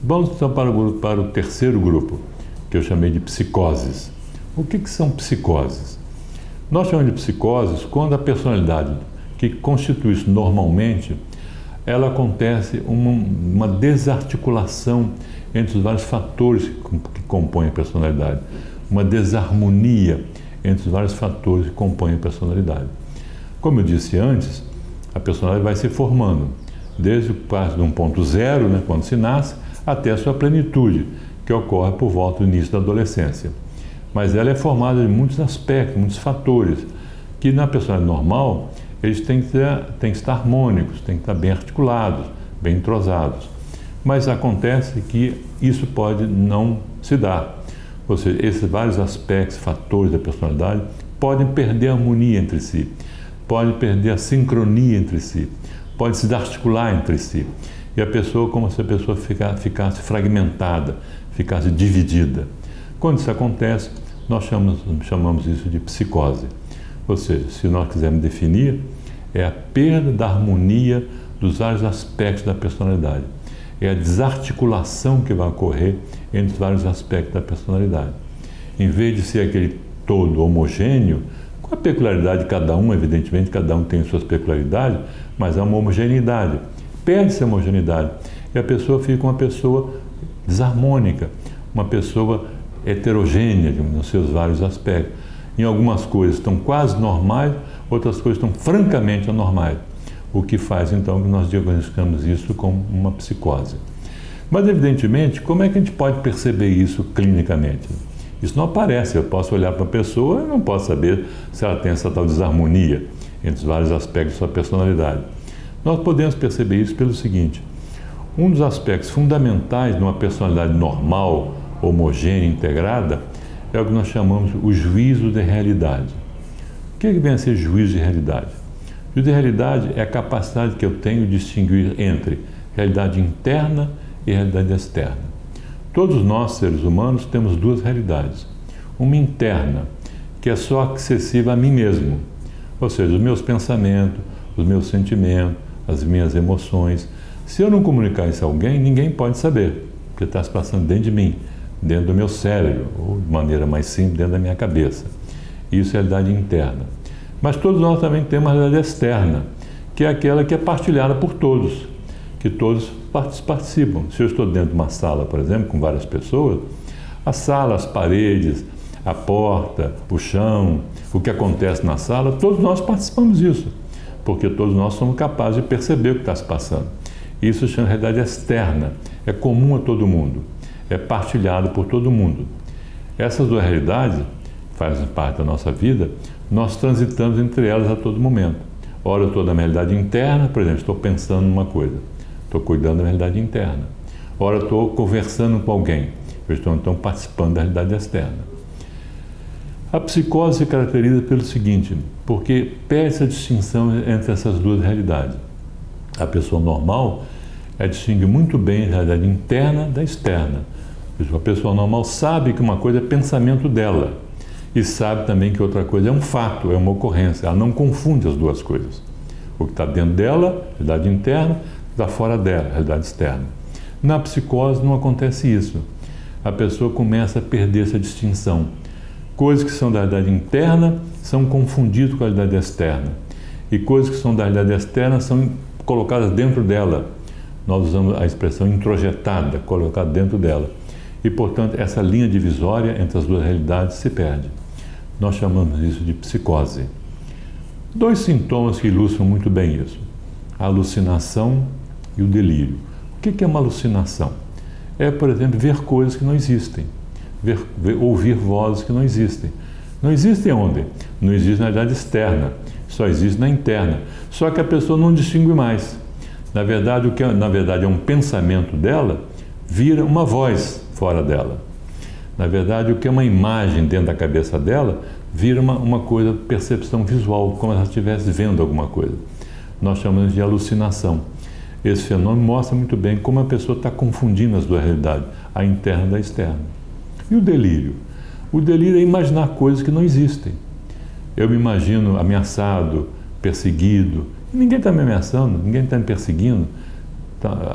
Vamos então para o terceiro grupo, que eu chamei de psicoses. O que são psicoses? Nós chamamos de psicoses quando a personalidade que constitui isso normalmente, ela acontece uma desarticulação entre os vários fatores que compõem a personalidade, uma desarmonia entre os vários fatores que compõem a personalidade. Como eu disse antes, a personalidade vai se formando, desde o passo de um ponto zero, né, quando se nasce, até a sua plenitude, que ocorre por volta do início da adolescência. Mas ela é formada de muitos aspectos, muitos fatores, que na personalidade normal, eles têm que estar harmônicos, têm que estar bem articulados, bem entrosados. Mas acontece que isso pode não se dar. Ou seja, esses vários aspectos, fatores da personalidade, podem perder a harmonia entre si, podem perder a sincronia entre si, podem se desarticular entre si. E a pessoa, como se a pessoa ficasse fragmentada, ficasse dividida. Quando isso acontece, nós chamamos isso de psicose. Ou seja, se nós quisermos definir, é a perda da harmonia dos vários aspectos da personalidade. É a desarticulação que vai ocorrer entre os vários aspectos da personalidade. Em vez de ser aquele todo homogêneo, com a peculiaridade de cada um, evidentemente, cada um tem suas peculiaridades, mas há uma homogeneidade. Perde-se a homogeneidade e a pessoa fica uma pessoa desarmônica, uma pessoa heterogênea nos seus vários aspectos. Em algumas coisas estão quase normais, outras coisas estão francamente anormais, o que faz então que nós diagnosticamos isso como uma psicose. Mas evidentemente, como é que a gente pode perceber isso clinicamente? Isso não aparece, eu posso olhar para a pessoa e não posso saber se ela tem essa tal desarmonia entre os vários aspectos da sua personalidade. Nós podemos perceber isso pelo seguinte: um dos aspectos fundamentais de uma personalidade normal, homogênea, integrada, é o que nós chamamos o juízo de realidade. O que vem a ser juízo de realidade? Juízo de realidade é a capacidade que eu tenho de distinguir entre realidade interna e realidade externa. Todos nós, seres humanos, temos duas realidades. Uma interna, que é só acessível a mim mesmo, ou seja, os meus pensamentos, os meus sentimentos, as minhas emoções. Se eu não comunicar isso a alguém, ninguém pode saber, porque está se passando dentro de mim, dentro do meu cérebro, ou de maneira mais simples, dentro da minha cabeça. Isso é a realidade interna. Mas todos nós também temos uma realidade externa, que é aquela que é partilhada por todos, que todos participam. Se eu estou dentro de uma sala, por exemplo, com várias pessoas, a sala, as paredes, a porta, o chão, o que acontece na sala, todos nós participamos disso, porque todos nós somos capazes de perceber o que está se passando. Isso chama de realidade externa, é comum a todo mundo, é partilhado por todo mundo. Essas duas realidades fazem parte da nossa vida, nós transitamos entre elas a todo momento. Ora eu estou na minha realidade interna, por exemplo, estou pensando numa coisa, estou cuidando da minha realidade interna. Ora eu estou conversando com alguém, eu estou então participando da realidade externa. A psicose se caracteriza pelo seguinte, porque perde-se a distinção entre essas duas realidades. A pessoa normal distingue muito bem a realidade interna da externa. A pessoa normal sabe que uma coisa é pensamento dela e sabe também que outra coisa é um fato, é uma ocorrência. Ela não confunde as duas coisas. O que está dentro dela, realidade interna, está fora dela, realidade externa. Na psicose não acontece isso. A pessoa começa a perder essa distinção. Coisas que são da realidade interna são confundidas com a realidade externa. E coisas que são da realidade externa são colocadas dentro dela. Nós usamos a expressão introjetada, colocada dentro dela. E, portanto, essa linha divisória entre as duas realidades se perde. Nós chamamos isso de psicose. Dois sintomas que ilustram muito bem isso: a alucinação e o delírio. O que é uma alucinação? É, por exemplo, ver coisas que não existem. Ouvir vozes que não existem. Não existem onde? Não existe na realidade externa, só existe na interna. Só que a pessoa não distingue mais. Na verdade, o que é um pensamento dela vira uma voz fora dela. Na verdade, o que é uma imagem dentro da cabeça dela vira uma coisa, percepção visual, como se ela estivesse vendo alguma coisa. Nós chamamos de alucinação. Esse fenômeno mostra muito bem como a pessoa está confundindo as duas realidades, a interna da externa. E o delírio? O delírio é imaginar coisas que não existem. Eu me imagino ameaçado, perseguido. Ninguém está me ameaçando, ninguém está me perseguindo.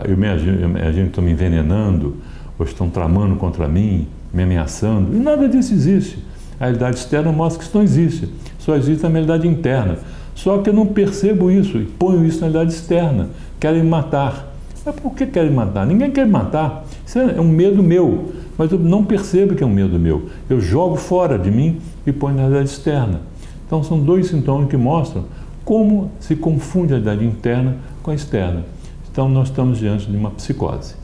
Eu imagino que estão me envenenando, ou estão tramando contra mim, me ameaçando. E nada disso existe. A realidade externa mostra que isso não existe. Só existe a realidade interna. Só que eu não percebo isso e ponho isso na realidade externa. Querem me matar. Mas por que querem matar? Ninguém quer me matar. Isso é um medo meu. Mas eu não percebo que é um medo meu. Eu jogo fora de mim e ponho na realidade externa. Então são dois sintomas que mostram como se confunde a realidade interna com a externa. Então nós estamos diante de uma psicose.